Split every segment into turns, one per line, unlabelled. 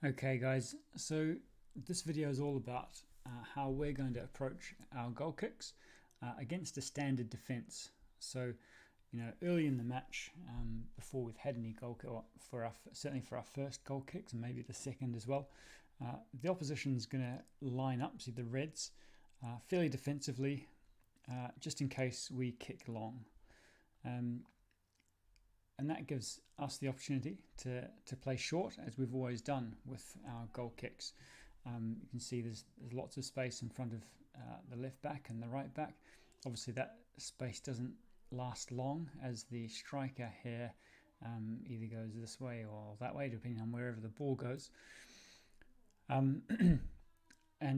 Okay guys, so this video is all about how we're going to approach our goal kicks against a standard defense. So, early in the match, before we've had any goal kick, or certainly for our first goal kicks and maybe the second as well, the opposition's going to line up, see the Reds, fairly defensively, just in case we kick long. And that gives us the opportunity to play short, as we've always done with our goal kicks. You can see there's lots of space in front of the left back and the right back. Obviously that space doesn't last long, as the striker here either goes this way or that way, depending on wherever the ball goes. And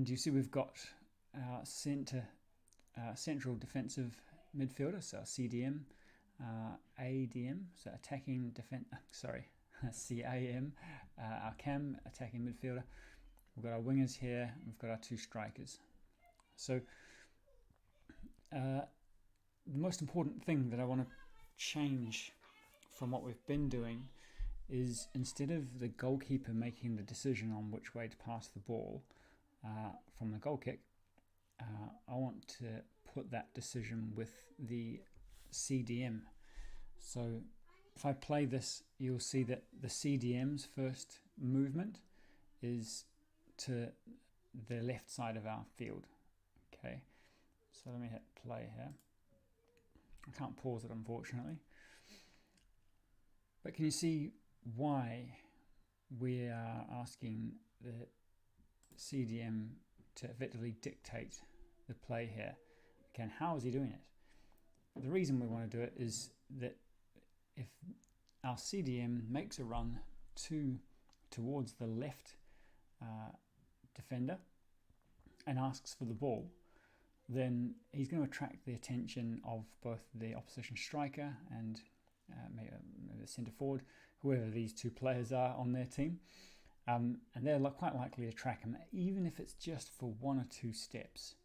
you see we've got our central defensive midfielder, so our CDM, ADM, so attacking defense. CAM, our CAM, attacking midfielder. We've got our wingers here. We've got our two strikers. So the most important thing that I want to change from what we've been doing is, instead of the goalkeeper making the decision on which way to pass the ball from the goal kick, I want to put that decision with the CDM. So if I play this, you'll see that the CDM's first movement is to the left side of our field. Okay, so let me hit play here. I can't pause it, unfortunately. But can you see why we are asking the CDM to effectively dictate the play here? Again, how is he doing it? The reason we want to do it is that if our CDM makes a run towards the left defender and asks for the ball, then he's going to attract the attention of both the opposition striker and maybe the centre forward, whoever these two players are on their team. And they're quite likely to track him, even if it's just for one or two steps.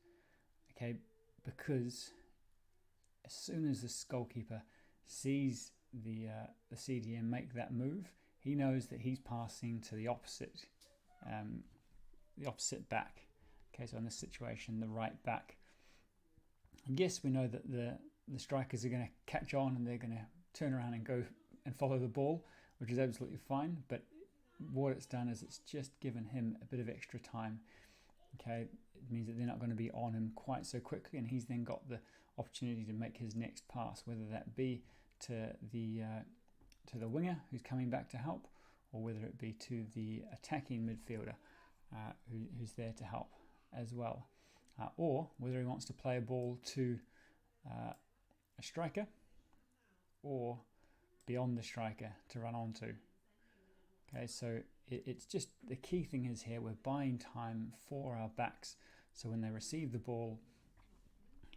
Okay, because as soon as this goalkeeper sees the CDM make that move, he knows that he's passing to the opposite back. Okay, so in this situation, the right back. And yes, we know that the strikers are going to catch on and they're going to turn around and go and follow the ball, which is absolutely fine. But what it's done is it's just given him a bit of extra time. Okay, it means that they're not going to be on him quite so quickly, and he's then got the opportunity to make his next pass, whether that be to the winger who's coming back to help, or whether it be to the attacking midfielder who's there to help as well, or whether he wants to play a ball to a striker or beyond the striker to run onto. Okay, so it's just, the key thing is here, we're buying time for our backs. So when they receive the ball,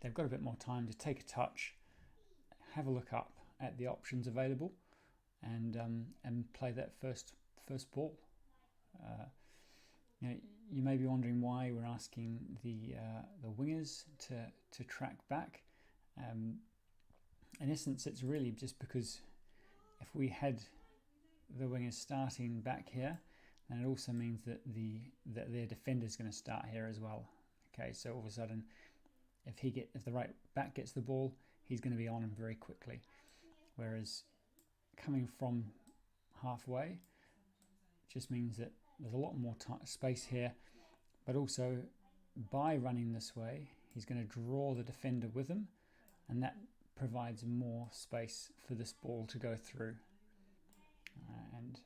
they've got a bit more time to take a touch, have a look up at the options available, and play that first ball. You may be wondering why we're asking the wingers to track back. In essence, it's really just because if we had the wingers starting back here, and it also means that their defender is going to start here as well. Okay, so all of a sudden, if the right back gets the ball, he's going to be on him very quickly. Whereas coming from halfway just means that there's a lot more space here, but also by running this way, he's going to draw the defender with him, and that provides more space for this ball to go through. And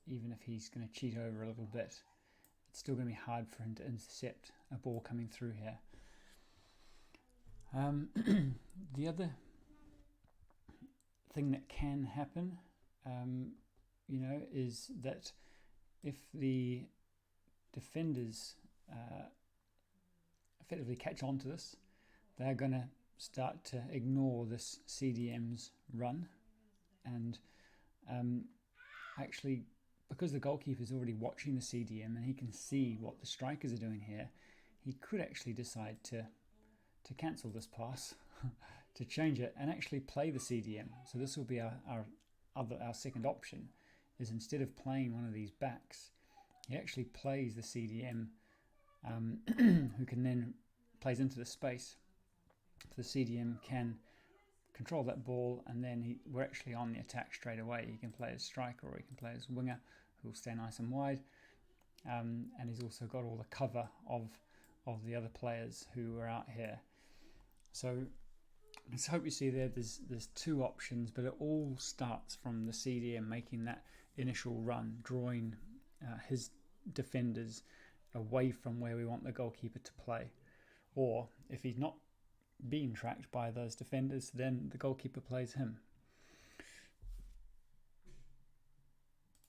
even if he's going to cheat over a little bit, it's still going to be hard for him to intercept a ball coming through here. The other thing that can happen, is that if the defenders effectively catch on to this, they're going to start to ignore this CDM's run, and actually, because the goalkeeper is already watching the CDM and he can see what the strikers are doing here, he could actually decide to cancel this pass, to change it and actually play the CDM. So this will be our second option, is instead of playing one of these backs, he actually plays the CDM, who can then plays into the space. So the CDM can control that ball, and then we're actually on the attack straight away. He can play as striker or he can play as winger, who will stay nice and wide. And he's also got all the cover of the other players who are out here. So let's hope you see there's two options, but it all starts from the CDM making that initial run, drawing his defenders away from where we want the goalkeeper to play. Or if he's not being tracked by those defenders, then the goalkeeper plays him.